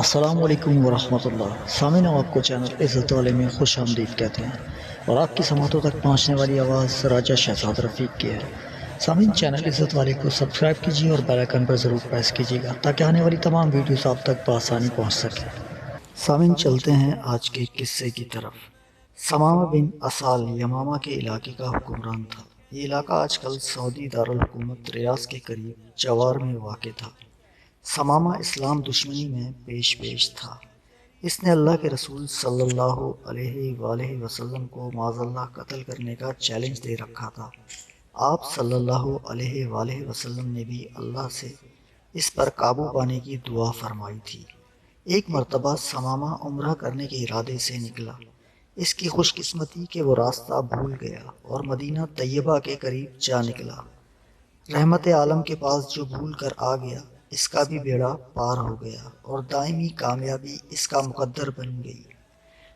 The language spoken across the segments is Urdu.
السلام علیکم ورحمۃ اللہ سامعین، آپ کو چینل عزت والے میں خوش آمدید کہتے ہیں اور آپ کی سماعتوں تک پہنچنے والی آواز راجہ شہزاد رفیق کی ہے۔ سامعین، چینل عزت والے کو سبسکرائب کیجیے اور بیل آئیکن پر ضرور پریس کیجیے گا تاکہ آنے والی تمام ویڈیوز آپ تک بآسانی پہنچ سکیں۔ سامعین، چلتے ہیں آج کے قصے کی طرف۔ ثمامہ بن اسال یمامہ کے علاقے کا حکمران تھا۔ یہ علاقہ آج کل سعودی دارالحکومت ریاض کے قریب جوار میں واقع تھا۔ ثمامہ اسلام دشمنی میں پیش تھا۔ اس نے اللہ کے رسول صلی اللہ علیہ وآلہ وسلم کو معاذ اللہ قتل کرنے کا چیلنج دے رکھا تھا۔ آپ صلی اللہ علیہ وآلہ وسلم نے بھی اللہ سے اس پر قابو پانے کی دعا فرمائی تھی۔ ایک مرتبہ ثمامہ عمرہ کرنے کے ارادے سے نکلا۔ اس کی خوش قسمتی کہ وہ راستہ بھول گیا اور مدینہ طیبہ کے قریب جا نکلا۔ رحمت عالم کے پاس جو بھول کر آ گیا، اس کا بھی بیڑا پار ہو گیا اور دائمی کامیابی اس کا مقدر بن گئی۔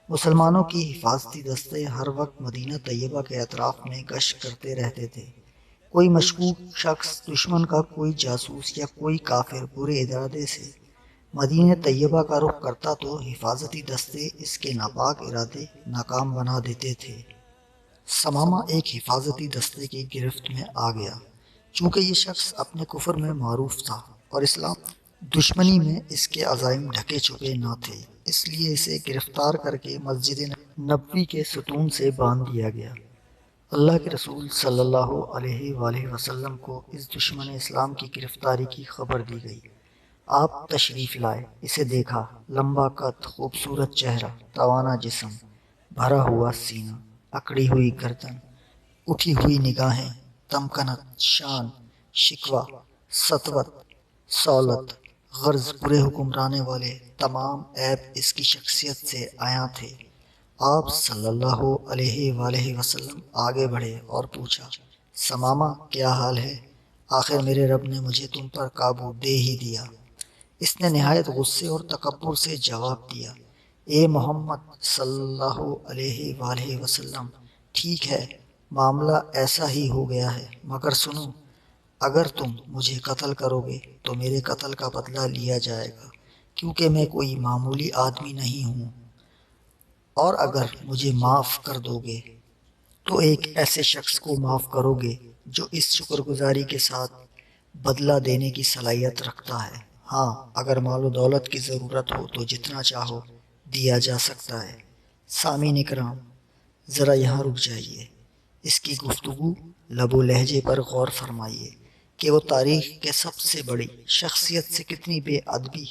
مسلمانوں کی حفاظتی دستے ہر وقت مدینہ طیبہ کے اطراف میں گشت کرتے رہتے تھے۔ کوئی مشکوک شخص، دشمن کا کوئی جاسوس یا کوئی کافر برے ارادے سے مدینہ طیبہ کا رخ کرتا تو حفاظتی دستے اس کے ناپاک ارادے ناکام بنا دیتے تھے۔ ثمامہ ایک حفاظتی دستے کی گرفت میں آ گیا۔ چونکہ یہ شخص اپنے کفر میں معروف تھا اور اسلام دشمنی میں اس کے عزائم ڈھکے چھپے نہ تھے، اس لیے اسے گرفتار کر کے مسجد نبوی کے ستون سے باندھ دیا گیا۔ اللہ کے رسول صلی اللہ علیہ وآلہ وسلم کو اس دشمن اسلام کی گرفتاری کی خبر دی گئی۔ آپ تشریف لائے، اسے دیکھا۔ لمبا قد، خوبصورت چہرہ، توانا جسم، بھرا ہوا سینہ، اکڑی ہوئی گردن، اٹھی ہوئی نگاہیں، تمکنت، شان، شکوہ، سطوت، سولت، غرض برے حکمرانے والے تمام عیب اس کی شخصیت سے عیاں تھے۔ آپ صلی اللہ علیہ وآلہ وسلم آگے بڑھے اور پوچھا، ثمامہ کیا حال ہے؟ آخر میرے رب نے مجھے تم پر قابو دے ہی دیا۔ اس نے نہایت غصے اور تکبر سے جواب دیا، اے محمد صلی اللہ علیہ وآلہ وسلم، ٹھیک ہے، معاملہ ایسا ہی ہو گیا ہے، مگر سنو، اگر تم مجھے قتل کرو گے تو میرے قتل کا بدلہ لیا جائے گا، کیونکہ میں کوئی معمولی آدمی نہیں ہوں، اور اگر مجھے معاف کر دو گے تو ایک ایسے شخص کو معاف کرو گے جو اس شکر گزاری کے ساتھ بدلہ دینے کی صلاحیت رکھتا ہے۔ ہاں، اگر مال و دولت کی ضرورت ہو تو جتنا چاہو دیا جا سکتا ہے۔ سامعین اکرام، ذرا یہاں رک جائیے۔ اس کی گفتگو لب و لہجے پر غور فرمائیے کہ وہ تاریخ کے سب سے بڑی شخصیت سے کتنی بے ادبی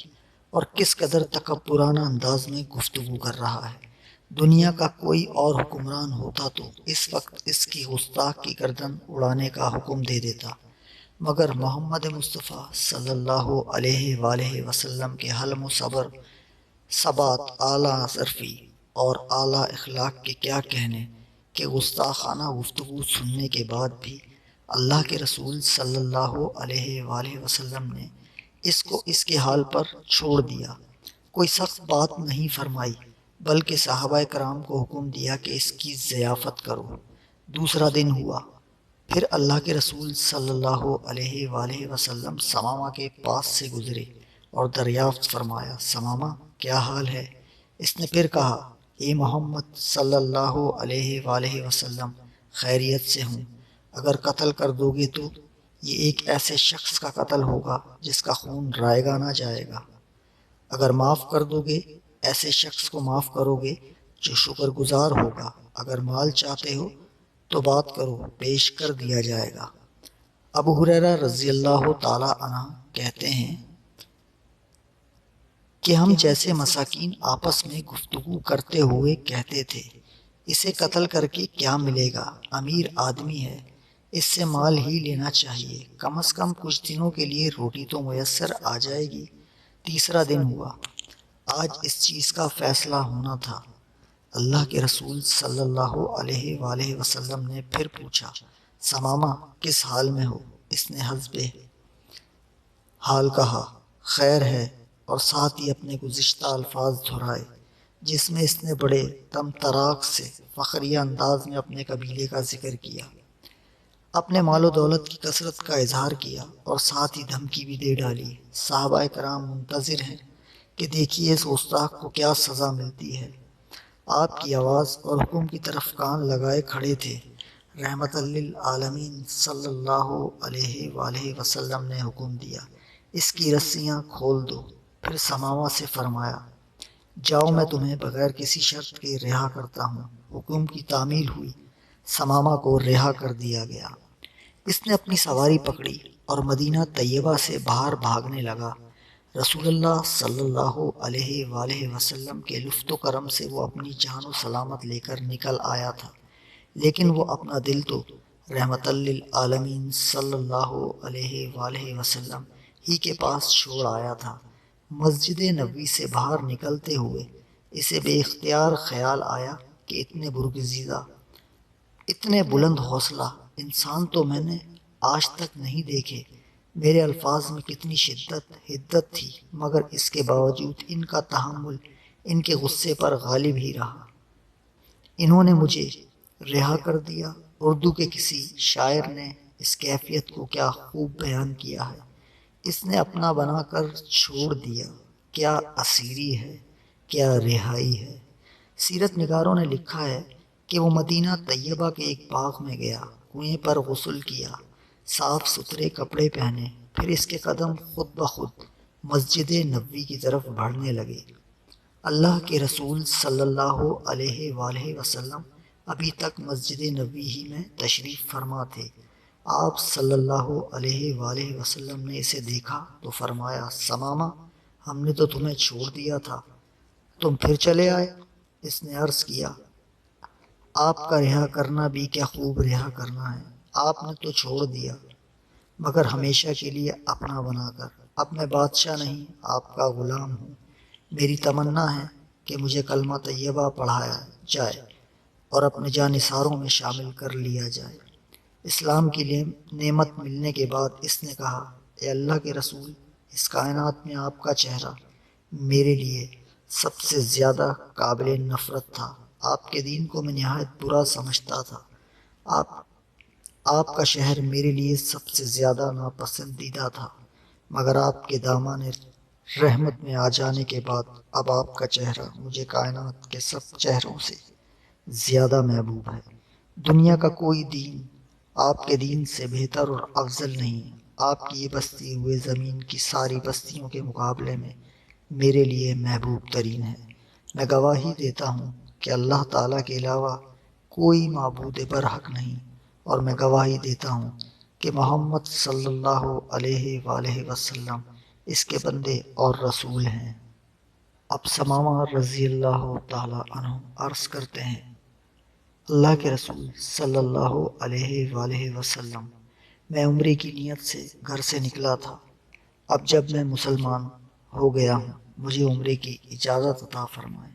اور کس قدر تکبرانہ انداز میں گفتگو کر رہا ہے۔ دنیا کا کوئی اور حکمران ہوتا تو اس وقت اس کی گستاخ کی گردن اڑانے کا حکم دے دیتا، مگر محمد مصطفیٰ صلی اللہ علیہ وآلہ وسلم کے حلم و صبر، ثبات، اعلیٰ ظرفی اور اعلیٰ اخلاق کے کیا کہنے کہ گستاخانہ گفتگو سننے کے بعد بھی اللہ کے رسول صلی اللہ علیہ وآلہ وسلم نے اس کو اس کے حال پر چھوڑ دیا، کوئی سخت بات نہیں فرمائی، بلکہ صحابہ کرام کو حکم دیا کہ اس کی ضیافت کرو۔ دوسرا دن ہوا، پھر اللہ کے رسول صلی اللہ علیہ وآلہ وسلم ثمامہ کے پاس سے گزرے اور دریافت فرمایا، ثمامہ کیا حال ہے؟ اس نے پھر کہا، اے محمد صلی اللہ علیہ وآلہ وسلم، خیریت سے ہوں۔ اگر قتل کر دو گے تو یہ ایک ایسے شخص کا قتل ہوگا جس کا خون رائے گا نہ جائے گا۔ اگر معاف کر دو گے، ایسے شخص کو معاف کرو گے جو شکر گزار ہوگا۔ اگر مال چاہتے ہو تو بات کرو، پیش کر دیا جائے گا۔ ابو ہریرہ رضی اللہ تعالی عنہ کہتے ہیں کہ ہم جیسے مساکین آپس میں گفتگو کرتے ہوئے کہتے تھے، اسے قتل کر کے کیا ملے گا؟ امیر آدمی ہے، اس سے مال ہی لینا چاہیے، کم از کم کچھ دنوں کے لیے روٹی تو میسر آ جائے گی۔ تیسرا دن ہوا، آج اس چیز کا فیصلہ ہونا تھا۔ اللہ کے رسول صلی اللہ علیہ وآلہ وسلم نے پھر پوچھا، ثمامہ کس حال میں ہو؟ اس نے حسب حال کہا، خیر ہے، اور ساتھ ہی اپنے گزشتہ الفاظ دہرائے، جس میں اس نے بڑے طمطراق سے فخریہ انداز میں اپنے قبیلے کا ذکر کیا، اپنے مال و دولت کی کثرت کا اظہار کیا اور ساتھ ہی دھمکی بھی دے ڈالی۔ صحابہ کرام منتظر ہیں کہ دیکھیے اس گستاخ کو کیا سزا ملتی ہے۔ آپ کی آواز اور حکم کی طرف کان لگائے کھڑے تھے۔ رحمت للعالمین صلی اللہ علیہ وآلہ وسلم نے حکم دیا، اس کی رسیاں کھول دو۔ پھر ثمامہ سے فرمایا، جاؤ میں تمہیں بغیر کسی شرط کے رہا کرتا ہوں۔ حکم کی تعمیل ہوئی، ثمامہ کو رہا کر دیا گیا۔ اس نے اپنی سواری پکڑی اور مدینہ طیبہ سے باہر بھاگنے لگا۔ رسول اللہ صلی اللہ علیہ وآلہ وسلم کے لطف و کرم سے وہ اپنی جان و سلامت لے کر نکل آیا تھا، لیکن وہ اپنا دل تو رحمت للعالمین صلی اللہ علیہ وآلہ وسلم ہی کے پاس چھوڑ آیا تھا۔ مسجد نبوی سے باہر نکلتے ہوئے اسے بے اختیار خیال آیا کہ اتنے برگزیدہ، اتنے بلند حوصلہ انسان تو میں نے آج تک نہیں دیکھے۔ میرے الفاظ میں کتنی شدت، حدت تھی، مگر اس کے باوجود ان کا تحمل ان کے غصے پر غالب ہی رہا۔ انہوں نے مجھے رہا کر دیا۔ اردو کے کسی شاعر نے اس کیفیت کو کیا خوب بیان کیا ہے، اس نے اپنا بنا کر چھوڑ دیا، کیا اسیری ہے، کیا رہائی ہے۔ سیرت نگاروں نے لکھا ہے کہ وہ مدینہ طیبہ کے ایک باغ میں گیا، کنویں پر غسل کیا، صاف ستھرے کپڑے پہنے، پھر اس کے قدم خود بخود مسجد نبوی کی طرف بڑھنے لگے۔ اللہ کے رسول صلی اللہ علیہ وآلہ وسلم ابھی تک مسجد نبوی ہی میں تشریف فرما تھے۔ آپ صلی اللہ علیہ وآلہ وسلم نے اسے دیکھا تو فرمایا، ثمامہ، ہم نے تو تمہیں چھوڑ دیا تھا، تم پھر چلے آئے۔ اس نے عرض کیا، آپ کا رہا کرنا بھی کیا خوب رہا کرنا ہے، آپ نے تو چھوڑ دیا، مگر ہمیشہ کے لیے اپنا بنا کر۔ اب میں بادشاہ نہیں، آپ کا غلام ہوں۔ میری تمنا ہے کہ مجھے کلمہ طیبہ پڑھایا جائے اور اپنے جانثاروں میں شامل کر لیا جائے۔ اسلام کی نعمت ملنے کے بعد اس نے کہا، اے اللہ کے رسول، اس کائنات میں آپ کا چہرہ میرے لیے سب سے زیادہ قابل نفرت تھا۔ آپ کے دین کو میں نہایت برا سمجھتا تھا۔ آپ کا شہر میرے لیے سب سے زیادہ ناپسندیدہ تھا، مگر آپ کے دامان رحمت میں آ جانے کے بعد اب آپ کا چہرہ مجھے کائنات کے سب چہروں سے زیادہ محبوب ہے۔ دنیا کا کوئی دین آپ کے دین سے بہتر اور افضل نہیں۔ آپ کی یہ بستی ہوئے زمین کی ساری بستیوں کے مقابلے میں میرے لیے محبوب ترین ہے۔ میں گواہی دیتا ہوں کہ اللہ تعالیٰ کے علاوہ کوئی معبود برحق نہیں، اور میں گواہی دیتا ہوں کہ محمد صلی اللہ علیہ وآلہ وسلم اس کے بندے اور رسول ہیں۔ اب ثمامہ رضی اللہ تعالیٰ عنہ عرض کرتے ہیں، اللہ کے رسول صلی اللہ علیہ وآلہ وسلم، میں عمرے کی نیت سے گھر سے نکلا تھا۔ اب جب میں مسلمان ہو گیا ہوں، مجھے عمرے کی اجازت عطا فرمائیں۔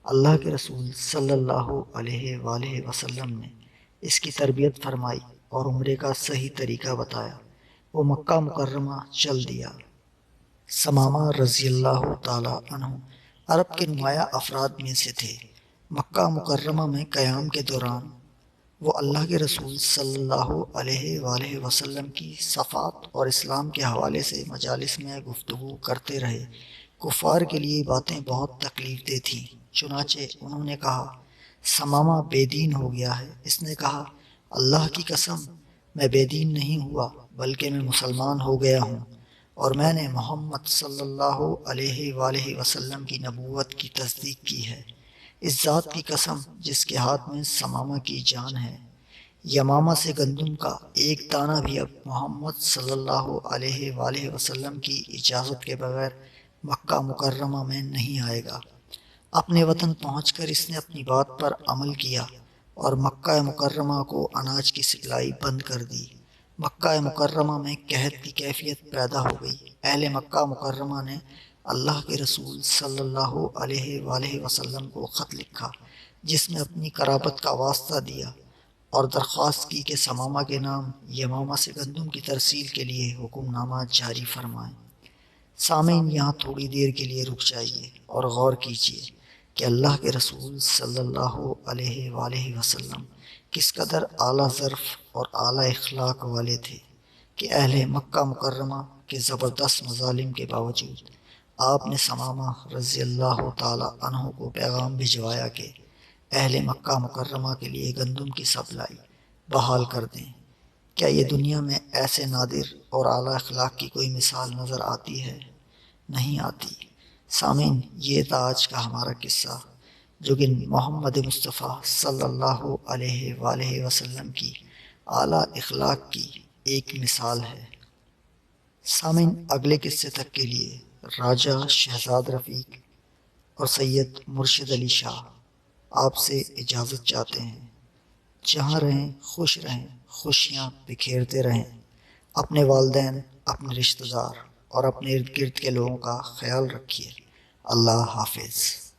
اللہ کے رسول صلی اللہ علیہ وآلہ وسلم نے اس کی تربیت فرمائی اور عمرے کا صحیح طریقہ بتایا۔ وہ مکہ مکرمہ چل دیا۔ ثمامہ رضی اللہ تعالیٰ عنہ عرب کے نمایاں افراد میں سے تھے۔ مکہ مکرمہ میں قیام کے دوران وہ اللہ کے رسول صلی اللہ علیہ وآلہ وسلم کی صفات اور اسلام کے حوالے سے مجالس میں گفتگو کرتے رہے۔ کفار کے لیے باتیں بہت تکلیف دہ تھیں، چنانچہ انہوں نے کہا، ثمامہ بے دین ہو گیا ہے۔ اس نے کہا، اللہ کی قسم، میں بے دین نہیں ہوا، بلکہ میں مسلمان ہو گیا ہوں، اور میں نے محمد صلی اللہ علیہ وآلہ وسلم کی نبوت کی تصدیق کی ہے۔ اس ذات کی قسم جس کے ہاتھ میں ثمامہ کی جان ہے، یمامہ سے گندم کا ایک دانہ بھی اب محمد صلی اللہ علیہ وآلہ وسلم کی اجازت کے بغیر مکہ مکرمہ میں نہیں آئے گا۔ اپنے وطن پہنچ کر اس نے اپنی بات پر عمل کیا اور مکہ مکرمہ کو اناج کی سپلائی بند کر دی۔ مکہ مکرمہ میں قحط کی کیفیت پیدا ہو گئی۔ اہل مکہ مکرمہ نے اللہ کے رسول صلی اللہ علیہ وآلہ وسلم کو خط لکھا، جس میں اپنی قرابت کا واسطہ دیا اور درخواست کی کہ ثمامہ کے نام یمامہ سے گندم کی ترسیل کے لیے حکم نامہ جاری فرمائیں۔ سامعین، یہاں تھوڑی دیر کے لیے رک جائیے اور غور کیجیے کہ اللہ کے رسول صلی اللہ علیہ وآلہ وسلم کس قدر اعلیٰ ظرف اور اعلیٰ اخلاق والے تھے کہ اہل مکہ مکرمہ کے زبردست مظالم کے باوجود آپ نے ثمامہ رضی اللہ تعالی عنہ کو پیغام بھجوایا کہ اہل مکہ مکرمہ کے لیے گندم کی سپلائی بحال کر دیں۔ کیا یہ دنیا میں ایسے نادر اور اعلیٰ اخلاق کی کوئی مثال نظر آتی ہے؟ نہیں آتی۔ سامعین، یہ تھا آج کا ہمارا قصہ، جو کہ محمد مصطفیٰ صلی اللہ علیہ وآلہ وسلم کی اعلیٰ اخلاق کی ایک مثال ہے۔ سامعین، اگلے قصے تک کے لیے راجہ شہزاد رفیق اور سید مرشد علی شاہ آپ سے اجازت چاہتے ہیں۔ جہاں رہیں خوش رہیں، خوشیاں بکھیرتے رہیں، اپنے والدین، اپنے رشتہ دار اور اپنے ارد گرد کے لوگوں کا خیال رکھیے۔ اللہ حافظ۔